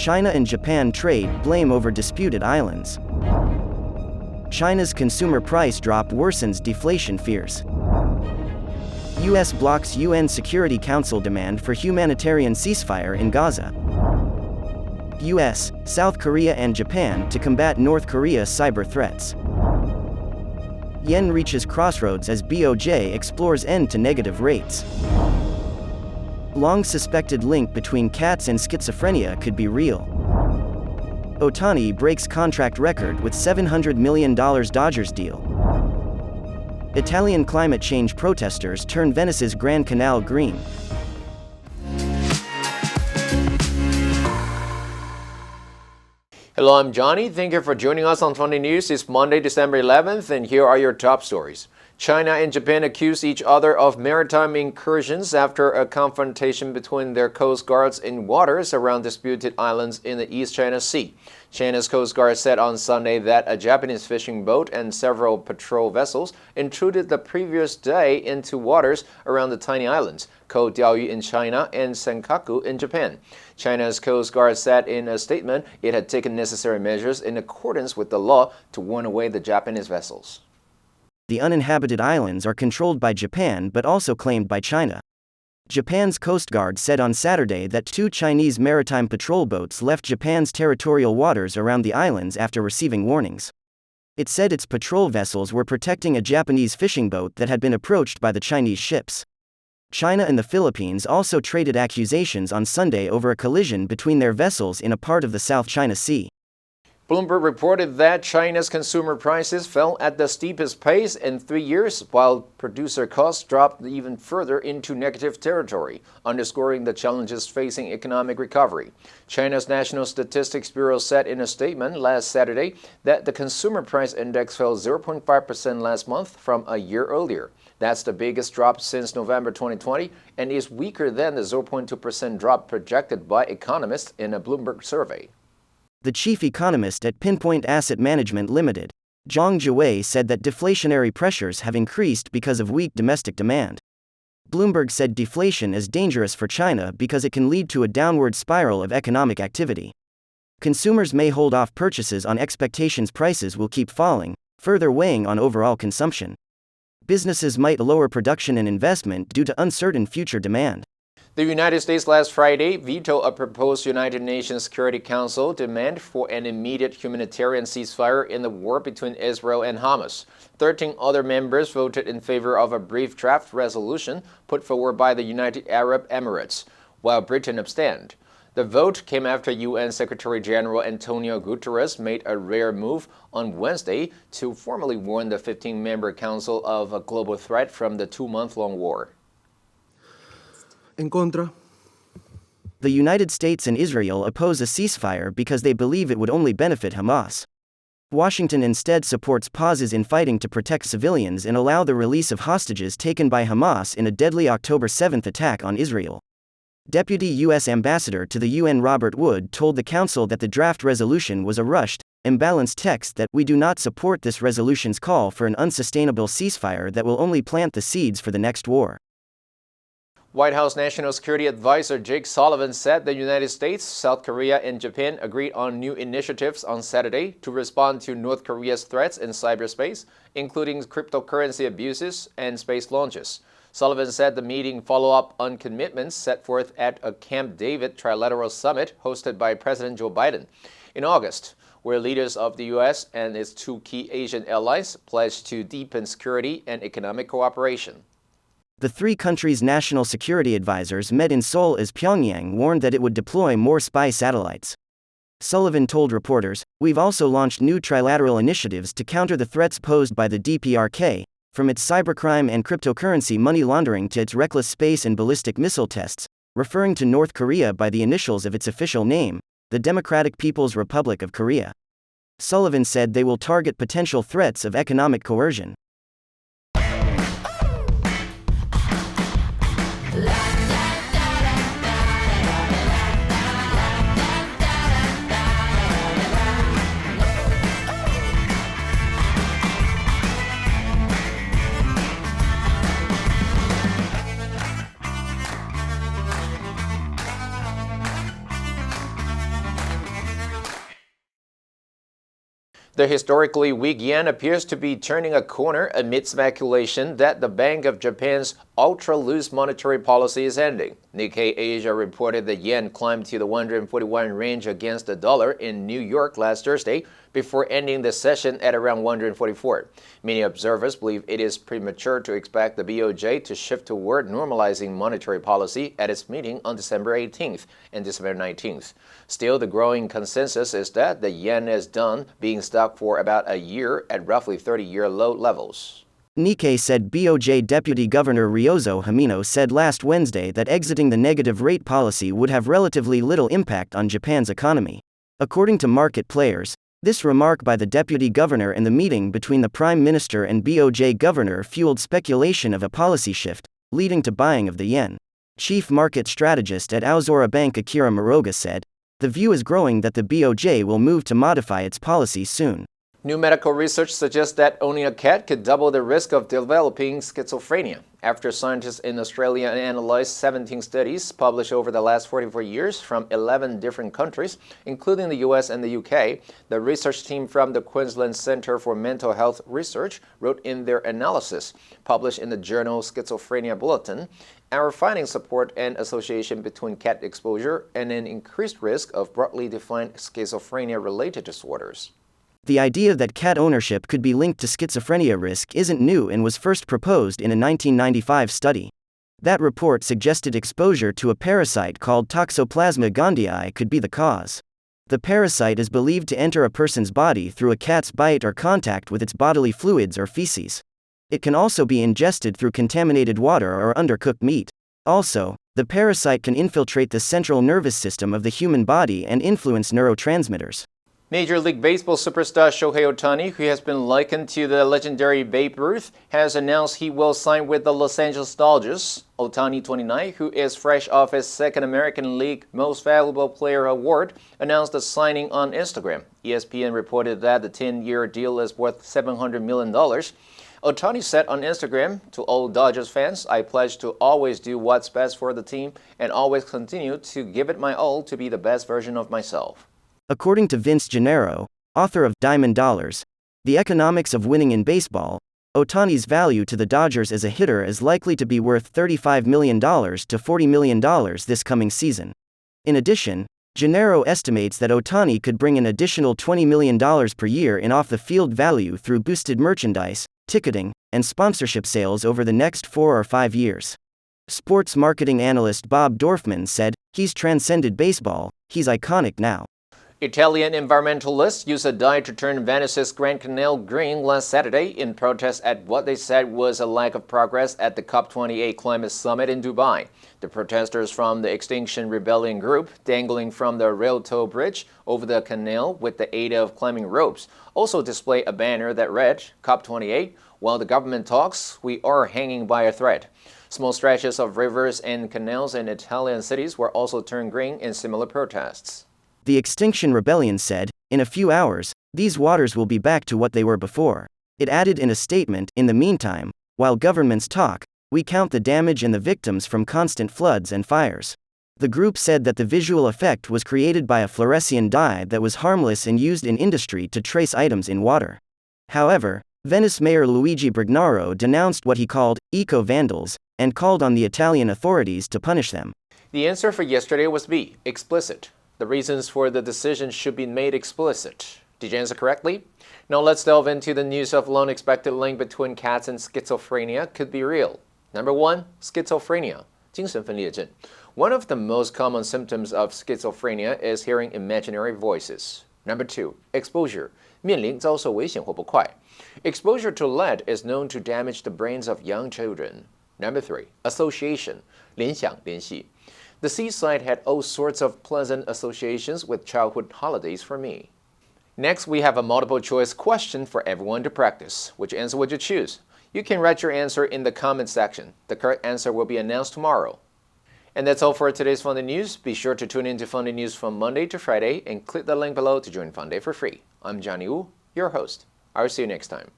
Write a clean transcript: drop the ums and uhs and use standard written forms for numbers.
China and Japan trade blame over disputed islands. China's consumer price drop worsens deflation fears. U.S. blocks UN Security Council demand for humanitarian ceasefire in Gaza. U.S., South Korea and Japan to combat North Korea's cyber threats. Yen reaches crossroads as BOJ explores end to negative rates. Long suspected link between cats and schizophrenia could be real. Ohtani breaks contract record with $700 million Dodgers deal. Italian climate change protesters turn Venice's Grand Canal green. Hello, I'm Johnny. Thank you for joining us on Funday News. It's Monday, December 11th, and here are your top stories. China and Japan accuse each other of maritime incursions after a confrontation between their coast guards in waters around disputed islands in the East China Sea. China's Coast Guard said on Sunday that a Japanese fishing boat and several patrol vessels intruded the previous day into waters around the tiny islands, Ko Diaoyu in China and Senkaku in Japan. China's Coast Guard said in a statement it had taken necessary measures in accordance with the law to warn away the Japanese vessels. The uninhabited islands are controlled by Japan but also claimed by China. Japan's Coast Guard said on Saturday that 2 Chinese maritime patrol boats left Japan's territorial waters around the islands after receiving warnings. It said its patrol vessels were protecting a Japanese fishing boat that had been approached by the Chinese ships. China and the Philippines also traded accusations on Sunday over a collision between their vessels in a part of the South China Sea. Bloomberg reported that China's consumer prices fell at the steepest pace in 3 years, while producer costs dropped even further into negative territory, underscoring the challenges facing economic recovery. China's National Statistics Bureau said in a statement last Saturday that the consumer price index fell 0.5% last month from a year earlier. That's the biggest drop since November 2020 and is weaker than the 0.2% drop projected by economists in a Bloomberg survey. The chief economist at Pinpoint Asset Management Limited, Zhang Jiwei, said that deflationary pressures have increased because of weak domestic demand. Bloomberg said deflation is dangerous for China because it can lead to a downward spiral of economic activity. Consumers may hold off purchases on expectations prices will keep falling, further weighing on overall consumption. Businesses might lower production and investment due to uncertain future demand. The United States last Friday vetoed a proposed United Nations Security Council demand for an immediate humanitarian ceasefire in the war between Israel and Hamas. 13 other members voted in favor of a brief draft resolution put forward by the United Arab Emirates, while Britain abstained. The vote came after UN Secretary General Antonio Guterres made a rare move on Wednesday to formally warn the 15-member Council of a global threat from the 2-month-long war. En contra. The United States and Israel oppose a ceasefire because they believe it would only benefit Hamas. Washington instead supports pauses in fighting to protect civilians and allow the release of hostages taken by Hamas in a deadly October 7 attack on Israel. Deputy U.S. Ambassador to the UN Robert Wood told the Council that the draft resolution was a rushed, imbalanced text that we do not support this resolution's call for an unsustainable ceasefire that will only plant the seeds for the next war. White House National Security Advisor Jake Sullivan said the United States, South Korea, and Japan agreed on new initiatives on Saturday to respond to North Korea's threats in cyberspace, including cryptocurrency abuses and space launches. Sullivan said the meeting followed up on commitments set forth at a Camp David trilateral summit hosted by President Joe Biden in August, where leaders of the U.S. and its 2 key Asian allies pledged to deepen security and economic cooperation. The 3 countries' national security advisors met in Seoul as Pyongyang warned that it would deploy more spy satellites. Sullivan told reporters, "We've also launched new trilateral initiatives to counter the threats posed by the DPRK, from its cybercrime and cryptocurrency money laundering to its reckless space and ballistic missile tests," referring to North Korea by the initials of its official name, the Democratic People's Republic of Korea. Sullivan said they will target potential threats of economic coercion. The historically weak yen appears to be turning a corner amid speculation that the Bank of Japan's ultra-loose monetary policy is ending. Nikkei Asia reported the yen climbed to the 141 range against the dollar in New York last Thursday before ending the session at around 144. Many observers believe it is premature to expect the BOJ to shift toward normalizing monetary policy at its meeting on December 18th and December 19th. Still, the growing consensus is that the yen is done being stuck for about a year at roughly 30-year low levels. Nikkei said BOJ Deputy Governor Ryozo Hamino said last Wednesday that exiting the negative rate policy would have relatively little impact on Japan's economy. According to market players, this remark by the deputy governor in the meeting between the prime minister and BOJ governor fueled speculation of a policy shift, leading to buying of the yen. Chief market strategist at Aozora Bank Akira Moroga said, "The view is growing that the BOJ will move to modify its policy soon." New medical research suggests that owning a cat could double the risk of developing schizophrenia. After scientists in Australia analyzed 17 studies published over the last 44 years from 11 different countries, including the US and the UK, the research team from the Queensland Centre for Mental Health Research wrote in their analysis, published in the journal Schizophrenia Bulletin, "Our findings support an association between cat exposure and an increased risk of broadly defined schizophrenia-related disorders." The idea that cat ownership could be linked to schizophrenia risk isn't new and was first proposed in a 1995 study. That report suggested exposure to a parasite called Toxoplasma gondii could be the cause. The parasite is believed to enter a person's body through a cat's bite or contact with its bodily fluids or feces. It can also be ingested through contaminated water or undercooked meat. Also, the parasite can infiltrate the central nervous system of the human body and influence neurotransmitters. Major League Baseball superstar Shohei Ohtani, who has been likened to the legendary Babe Ruth, has announced he will sign with the Los Angeles Dodgers. Ohtani, 29, who is fresh off his second American League Most Valuable Player award, announced the signing on Instagram. ESPN reported that the 10-year deal is worth $700 million. Ohtani said on Instagram, "To all Dodgers fans, I pledge to always do what's best for the team and always continue to give it my all to be the best version of myself." According to Vince Gennaro, author of Diamond Dollars, The Economics of Winning in Baseball, Ohtani's value to the Dodgers as a hitter is likely to be worth $35 million to $40 million this coming season. In addition, Gennaro estimates that Ohtani could bring an additional $20 million per year in off-the-field value through boosted merchandise, ticketing, and sponsorship sales over the next 4 or 5 years. Sports marketing analyst Bob Dorfman said, "He's transcended baseball, he's iconic now." Italian environmentalists used a dye to turn Venice's Grand Canal green last Saturday in protest at what they said was a lack of progress at the COP28 climate summit in Dubai. The protesters from the Extinction Rebellion group, dangling from the rail tow bridge over the canal with the aid of climbing ropes, also displayed a banner that read, "COP28, while the government talks, we are hanging by a thread." Small stretches of rivers and canals in Italian cities were also turned green in similar protests. The Extinction Rebellion said, "In a few hours, these waters will be back to what they were before." It added in a statement, "In the meantime, while governments talk, we count the damage and the victims from constant floods and fires." The group said that the visual effect was created by a fluorescein dye that was harmless and used in industry to trace items in water. However, Venice Mayor Luigi Brignaro denounced what he called eco-vandals and called on the Italian authorities to punish them. The answer for yesterday was B, explicit. The reasons for the decision should be made explicit. Did you answer correctly? Now let's delve into the news of an unexpected link between cats and schizophrenia could be real. Number 1, schizophrenia, 精神分裂症. One of the most common symptoms of schizophrenia is hearing imaginary voices. Number 2, exposure, 面临遭受危险或不快. Exposure to lead is known to damage the brains of young children. Number 3, association, 联想联系. The seaside had all sorts of pleasant associations with childhood holidays for me. Next, we have a multiple choice question for everyone to practice. Which answer would you choose? You can write your answer in the comment section. The correct answer will be announced tomorrow. And that's all for today's Funday News. Be sure to tune in to Funday News from Monday to Friday and click the link below to join Funday for free. I'm Johnny Wu, your host. I'll see you next time.